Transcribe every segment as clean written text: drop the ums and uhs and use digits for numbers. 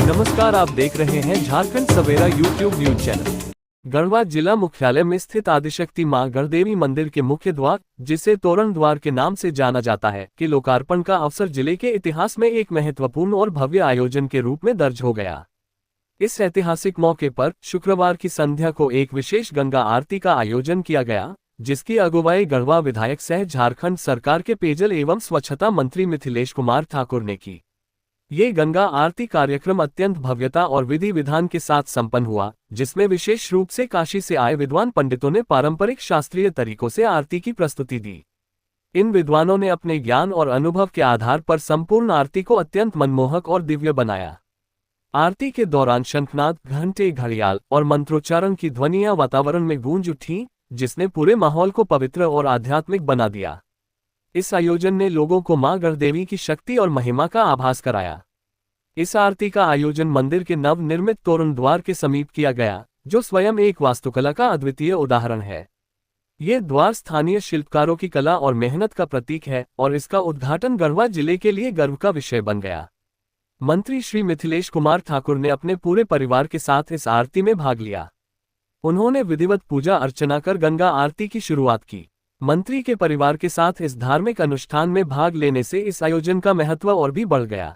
नमस्कार, आप देख रहे हैं झारखंड सवेरा यूट्यूब न्यूज चैनल। गढ़वा जिला मुख्यालय में स्थित आदिशक्ति मां गढ़देवी मंदिर के मुख्य द्वार, जिसे तोरण द्वार के नाम से जाना जाता है, के लोकार्पण का अवसर जिले के इतिहास में एक महत्वपूर्ण और भव्य आयोजन के रूप में दर्ज हो गया। इस ऐतिहासिक मौके पर शुक्रवार की संध्या को एक विशेष गंगा आरती का आयोजन किया गया, जिसकी अगुवाई गढ़वा विधायक सह झारखंड सरकार के पेयजल एवं स्वच्छता मंत्री मिथिलेश कुमार ठाकुर ने की। ये गंगा आरती कार्यक्रम अत्यंत भव्यता और विधि विधान के साथ संपन्न हुआ, जिसमें विशेष रूप से काशी से आए विद्वान पंडितों ने पारंपरिक शास्त्रीय तरीकों से आरती की प्रस्तुति दी। इन विद्वानों ने अपने ज्ञान और अनुभव के आधार पर संपूर्ण आरती को अत्यंत मनमोहक और दिव्य बनाया। आरती के दौरान शंखनाद, घंटे, घड़ियाल और मंत्रोच्चारण की ध्वनियां वातावरण में गूंज उठी, जिसने पूरे माहौल को पवित्र और आध्यात्मिक बना दिया। इस आयोजन ने लोगों को मां गढ़देवी की शक्ति और महिमा का आभास कराया। इस आरती का आयोजन मंदिर के नवनिर्मित तोरण द्वार के समीप किया गया, जो स्वयं एक वास्तुकला का अद्वितीय उदाहरण है। ये द्वार स्थानीय शिल्पकारों की कला और मेहनत का प्रतीक है और इसका उद्घाटन गढ़वा जिले के लिए गर्व का विषय बन गया। मंत्री श्री मिथिलेश कुमार ठाकुर ने अपने पूरे परिवार के साथ इस आरती में भाग लिया। उन्होंने विधिवत पूजा अर्चना कर गंगा आरती की शुरुआत की। मंत्री के परिवार के साथ इस धार्मिक अनुष्ठान में भाग लेने से इस आयोजन का महत्व और भी बढ़ गया।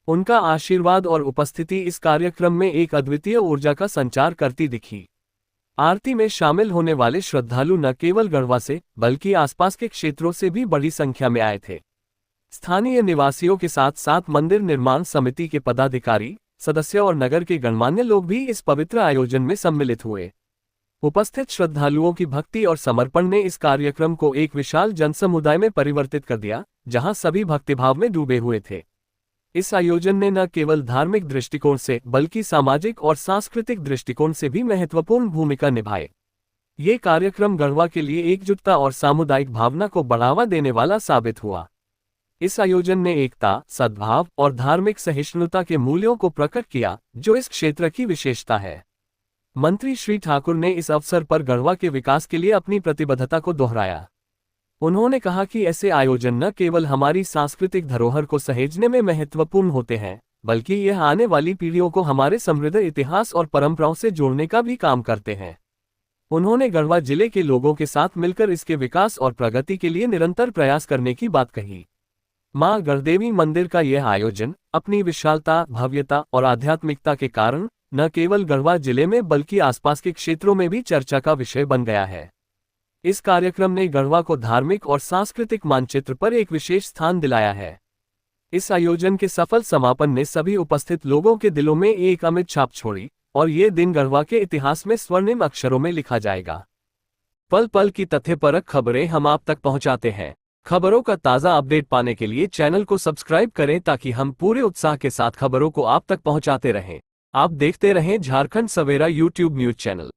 उनका आशीर्वाद और उपस्थिति इस कार्यक्रम में एक अद्वितीय ऊर्जा का संचार करती दिखी। आरती में शामिल होने वाले श्रद्धालु न केवल गढ़वा से, बल्कि आसपास के क्षेत्रों से भी बड़ी संख्या में आए थे। स्थानीय निवासियों के साथ साथ मंदिर निर्माण समिति के पदाधिकारी, सदस्य और नगर के गणमान्य लोग भी इस पवित्र आयोजन में सम्मिलित हुए। उपस्थित श्रद्धालुओं की भक्ति और समर्पण ने इस कार्यक्रम को एक विशाल जनसमुदाय में परिवर्तित कर दिया, जहां सभी भक्तिभाव में डूबे हुए थे। इस आयोजन ने न केवल धार्मिक दृष्टिकोण से, बल्कि सामाजिक और सांस्कृतिक दृष्टिकोण से भी महत्वपूर्ण भूमिका निभाई। ये कार्यक्रम गढ़वा के लिए एकजुटता और सामुदायिक भावना को बढ़ावा देने वाला साबित हुआ। इस आयोजन ने एकता, सद्भाव और धार्मिक सहिष्णुता के मूल्यों को प्रकट किया, जो इस क्षेत्र की विशेषता है। मंत्री श्री ठाकुर ने इस अवसर पर गढ़वा के विकास के लिए अपनी प्रतिबद्धता को दोहराया। उन्होंने कहा कि ऐसे आयोजन न केवल हमारी सांस्कृतिक धरोहर को सहेजने में महत्वपूर्ण होते हैं, बल्कि यह आने वाली पीढ़ियों को हमारे समृद्ध इतिहास और परंपराओं से जोड़ने का भी काम करते हैं। उन्होंने गढ़वा जिले के लोगों के साथ मिलकर इसके विकास और प्रगति के लिए निरंतर प्रयास करने की बात कही। मां गढ़देवी मंदिर का यह आयोजन अपनी विशालता, भव्यता और आध्यात्मिकता के कारण न केवल गढ़वा जिले में बल्कि आसपास के क्षेत्रों में भी चर्चा का विषय बन गया है। इस कार्यक्रम ने गढ़वा को धार्मिक और सांस्कृतिक मानचित्र पर एक विशेष स्थान दिलाया है। इस आयोजन के सफल समापन ने सभी उपस्थित लोगों के दिलों में एक अमिट छाप छोड़ी और ये दिन गढ़वा के इतिहास में स्वर्णिम अक्षरों में लिखा जाएगा। पल पल की तथ्यपरक खबरें हम आप तक पहुंचाते हैं। खबरों का ताज़ा अपडेट पाने के लिए चैनल को सब्सक्राइब करें, ताकि हम पूरे उत्साह के साथ खबरों को आप तक पहुंचाते रहें। आप देखते रहें झारखंड सवेरा यूट्यूब न्यूज चैनल।